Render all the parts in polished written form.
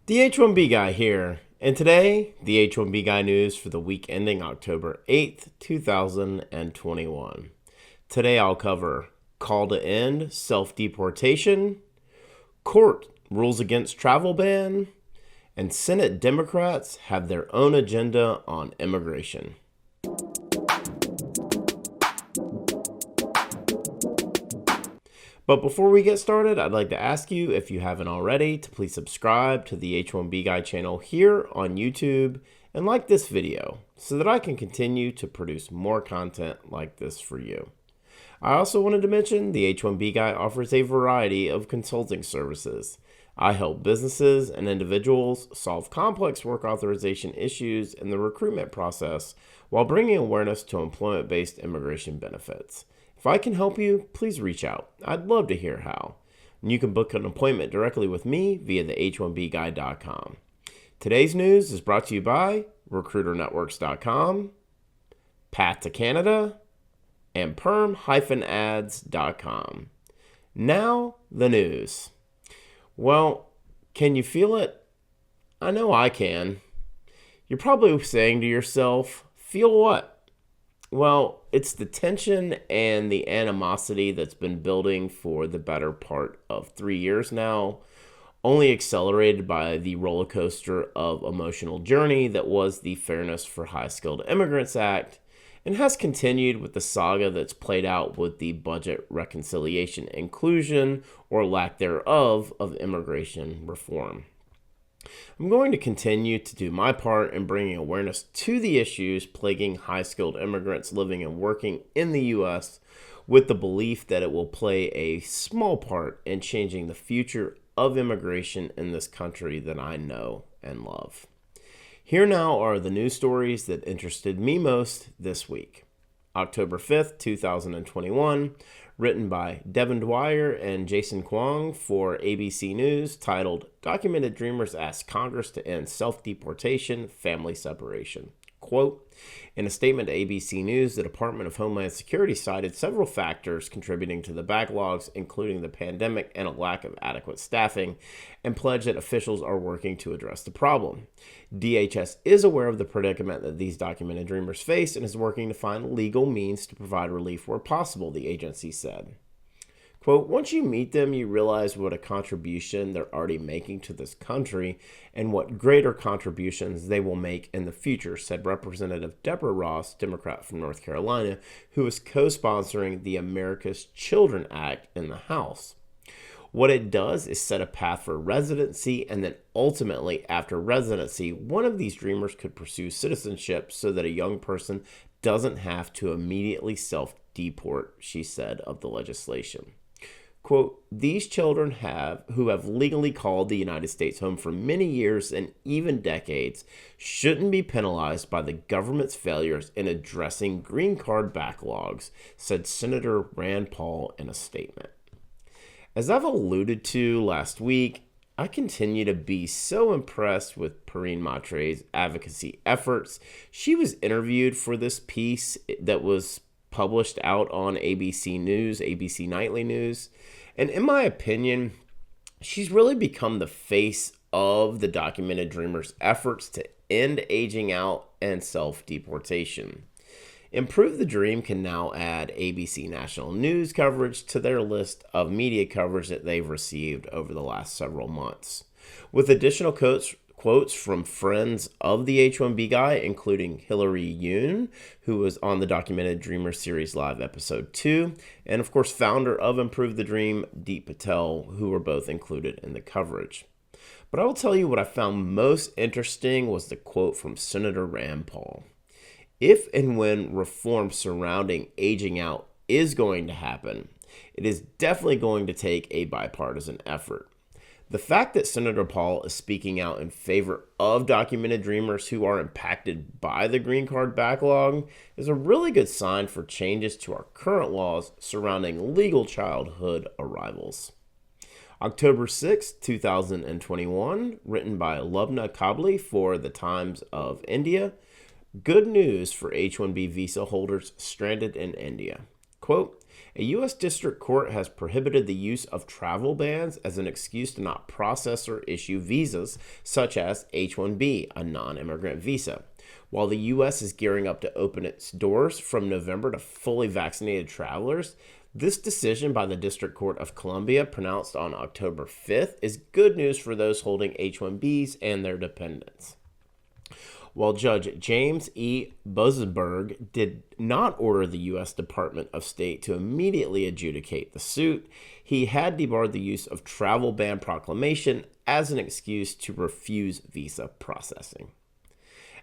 The H1B Guy here, and today, the H1B Guy news for the week ending October 8th, 2021. Today I'll cover call to end self-deportation, court rules against travel ban, and Senate Democrats have their own agenda on immigration. But before we get started, I'd like to ask you, if you haven't already, to please subscribe to the H1B Guy channel here on YouTube and like this video so that I can continue to produce more content like this for you. I also wanted to mention the H1B Guy offers a variety of consulting services. I help businesses and individuals solve complex work authorization issues in the recruitment process while bringing awareness to employment-based immigration benefits. If I can help you, please reach out. I'd love to hear how. And you can book an appointment directly with me via the h1bguy.com. Today's news is brought to you by RecruiterNetworks.com, Path to Canada, and PERM-ads.com. Now, the news. Well, can you feel it? I know I can. You're probably saying to yourself, feel what? Well, it's the tension and the animosity that's been building for the better part of 3 years now, only accelerated by the roller coaster of emotional journey that was the Fairness for High-Skilled Immigrants Act, and has continued with the saga that's played out with the budget reconciliation inclusion, or lack thereof, of immigration reform. I'm going to continue to do my part in bringing awareness to the issues plaguing high-skilled immigrants living and working in the U.S. with the belief that it will play a small part in changing the future of immigration in this country that I know and love. Here now are the news stories that interested me most this week. October 5th, 2021, written by Devin Dwyer and Jason Kwong for ABC News, titled, Documented Dreamers Ask Congress to End Self-Deportation, Family Separation. Quote, in a statement to ABC News, the Department of Homeland Security cited several factors contributing to the backlogs, including the pandemic and a lack of adequate staffing, and pledged that officials are working to address the problem. DHS is aware of the predicament that these documented dreamers face and is working to find legal means to provide relief where possible, the agency said. Quote, once you meet them, you realize what a contribution they're already making to this country and what greater contributions they will make in the future, said Representative Deborah Ross, Democrat from North Carolina, who is co-sponsoring the America's Children Act in the House. What it does is set a path for residency, and then ultimately, after residency, one of these dreamers could pursue citizenship so that a young person doesn't have to immediately self-deport, she said of the legislation. Quote, these children who have legally called the United States home for many years and even decades shouldn't be penalized by the government's failures in addressing green card backlogs, said Senator Rand Paul in a statement. As I've alluded to last week, I continue to be so impressed with Perrine Matre's advocacy efforts. She was interviewed for this piece that was published out on ABC News, ABC Nightly News. And in my opinion, she's really become the face of the documented dreamers' efforts to end aging out and self-deportation. Improve the Dream can now add ABC National News coverage to their list of media coverage that they've received over the last several months. With additional quotes from friends of the H1B Guy, including Hillary Yoon, who was on the Documented Dreamer Series Live Episode 2, and of course founder of Improve the Dream, Deep Patel, who were both included in the coverage. But I will tell you what I found most interesting was the quote from Senator Rand Paul. If and when reform surrounding aging out is going to happen, it is definitely going to take a bipartisan effort. The fact that Senator Paul is speaking out in favor of documented dreamers who are impacted by the green card backlog is a really good sign for changes to our current laws surrounding legal childhood arrivals. October 6, 2021, written by Lubna Kabli for The Times of India. Good news for H-1B visa holders stranded in India. Quote, A U.S. District Court has prohibited the use of travel bans as an excuse to not process or issue visas, such as H1B, a non-immigrant visa. While the U.S. is gearing up to open its doors from November to fully vaccinated travelers, this decision by the District Court of Columbia, pronounced on October 5th, is good news for those holding H1Bs and their dependents. While Judge James E. Boasberg did not order the U.S. Department of State to immediately adjudicate the suit, he had debarred the use of travel ban proclamation as an excuse to refuse visa processing.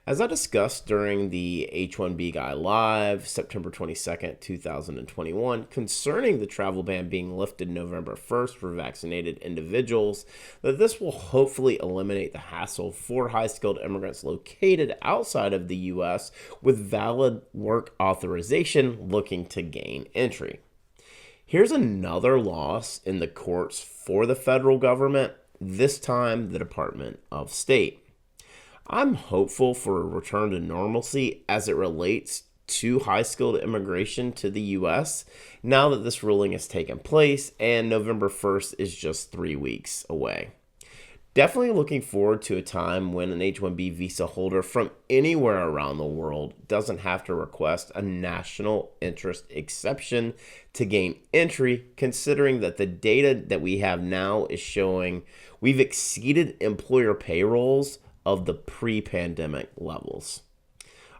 As I discussed during the H1B Guy Live, September 22nd, 2021, concerning the travel ban being lifted November 1st for vaccinated individuals, that this will hopefully eliminate the hassle for high-skilled immigrants located outside of the U.S. with valid work authorization looking to gain entry. Here's another loss in the courts for the federal government, this time the Department of State. I'm hopeful for a return to normalcy as it relates to high-skilled immigration to the U.S. now that this ruling has taken place and November 1st is just 3 weeks away. Definitely looking forward to a time when an H-1B visa holder from anywhere around the world doesn't have to request a national interest exception to gain entry, considering that the data that we have now is showing we've exceeded employer payrolls of the pre-pandemic levels.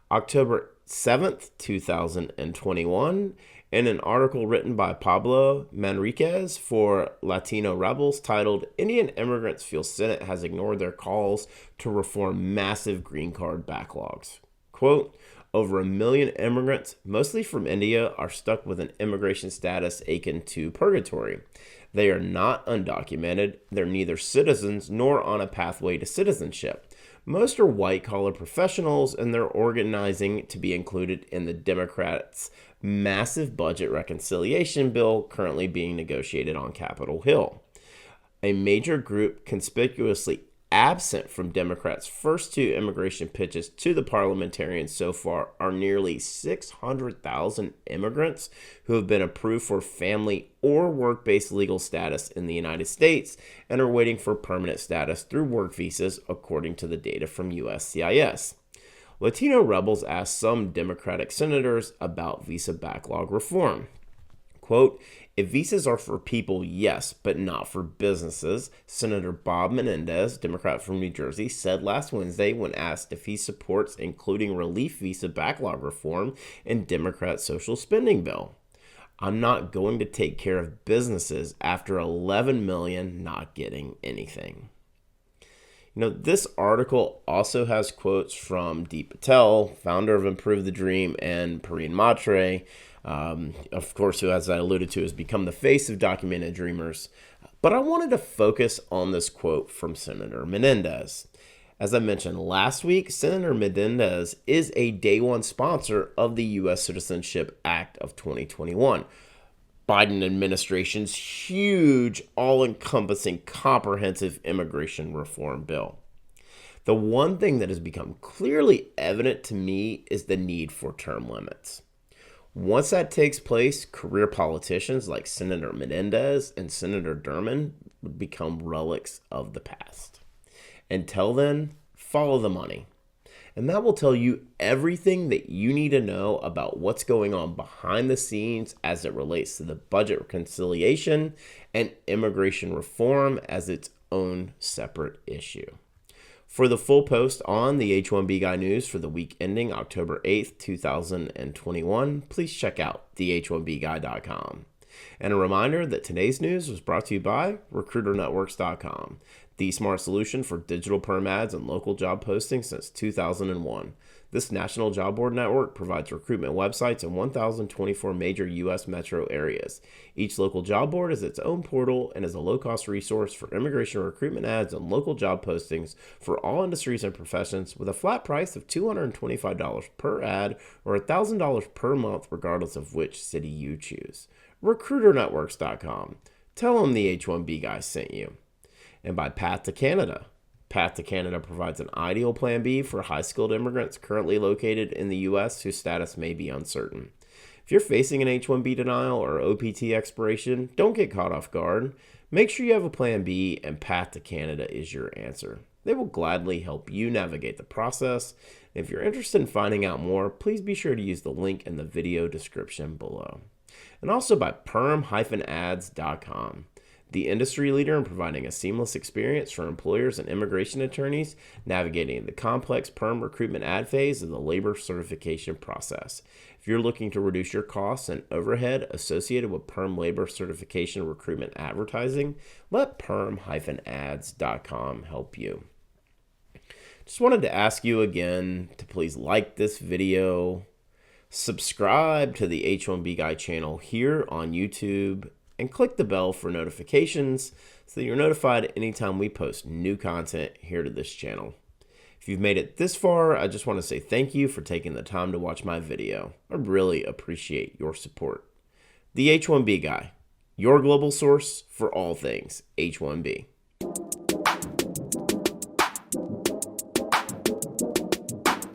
October 7th, 2021, in an article written by Pablo Manriquez for Latino Rebels titled, "Indian Immigrants Feel Senate Has Ignored Their Calls to Reform Massive Green Card Backlogs." Quote, "Over 1 million immigrants, mostly from India, are stuck with an immigration status akin to purgatory. They are not undocumented, they're neither citizens nor on a pathway to citizenship. Most are white-collar professionals, and they're organizing to be included in the Democrats' massive budget reconciliation bill currently being negotiated on Capitol Hill. A major group conspicuously absent from Democrats' first two immigration pitches to the parliamentarians so far are nearly 600,000 immigrants who have been approved for family or work-based legal status in the United States and are waiting for permanent status through work visas, according to the data from USCIS. Latino Rebels asked some Democratic senators about visa backlog reform. Quote, "If visas are for people, yes, but not for businesses," Senator Bob Menendez, Democrat from New Jersey, said last Wednesday when asked if he supports including relief visa backlog reform in Democrats' social spending bill. "I'm not going to take care of businesses after 11 million not getting anything." This article also has quotes from Deep Patel, founder of Improve the Dream, and Perrine Matre, of course, who, as I alluded to, has become the face of Documented Dreamers. But I wanted to focus on this quote from Senator Menendez. As I mentioned last week, Senator Menendez is a day one sponsor of the U.S. Citizenship Act of 2021, Biden administration's huge, all-encompassing, comprehensive immigration reform bill. The one thing that has become clearly evident to me is the need for term limits. Once that takes place, career politicians like Senator Menendez and Senator Durham would become relics of the past. Until then, follow the money. And that will tell you everything that you need to know about what's going on behind the scenes as it relates to the budget reconciliation and immigration reform as its own separate issue. For the full post on the H1B Guy News for the week ending October 8th, 2021, please check out theh1bguy.com. And a reminder that today's news was brought to you by RecruiterNetworks.com, the smart solution for digital PERM ads and local job postings since 2001. This national job board network provides recruitment websites in 1,024 major U.S. metro areas. Each local job board is its own portal and is a low-cost resource for immigration recruitment ads and local job postings for all industries and professions with a flat price of $225 per ad or $1,000 per month regardless of which city you choose. RecruiterNetworks.com. Tell them the H1B guy sent you. And by Path to Canada. Path to Canada provides an ideal plan B for high-skilled immigrants currently located in the U.S. whose status may be uncertain. If you're facing an H1B denial or OPT expiration, don't get caught off guard. Make sure you have a plan B, and Path to Canada is your answer. They will gladly help you navigate the process. If you're interested in finding out more, please be sure to use the link in the video description below. And also by PERM-ads.com, the industry leader in providing a seamless experience for employers and immigration attorneys navigating the complex PERM recruitment ad phase of the labor certification process. If you're looking to reduce your costs and overhead associated with PERM labor certification recruitment advertising, let PERM-ads.com help you. Just wanted to ask you again to please like this video, subscribe to the H1B Guy channel here on YouTube, and click the bell for notifications so that you're notified anytime we post new content here to this channel. If you've made it this far, I just want to say thank you for taking the time to watch my video. I really appreciate your support. The H1B Guy, your global source for all things H1B.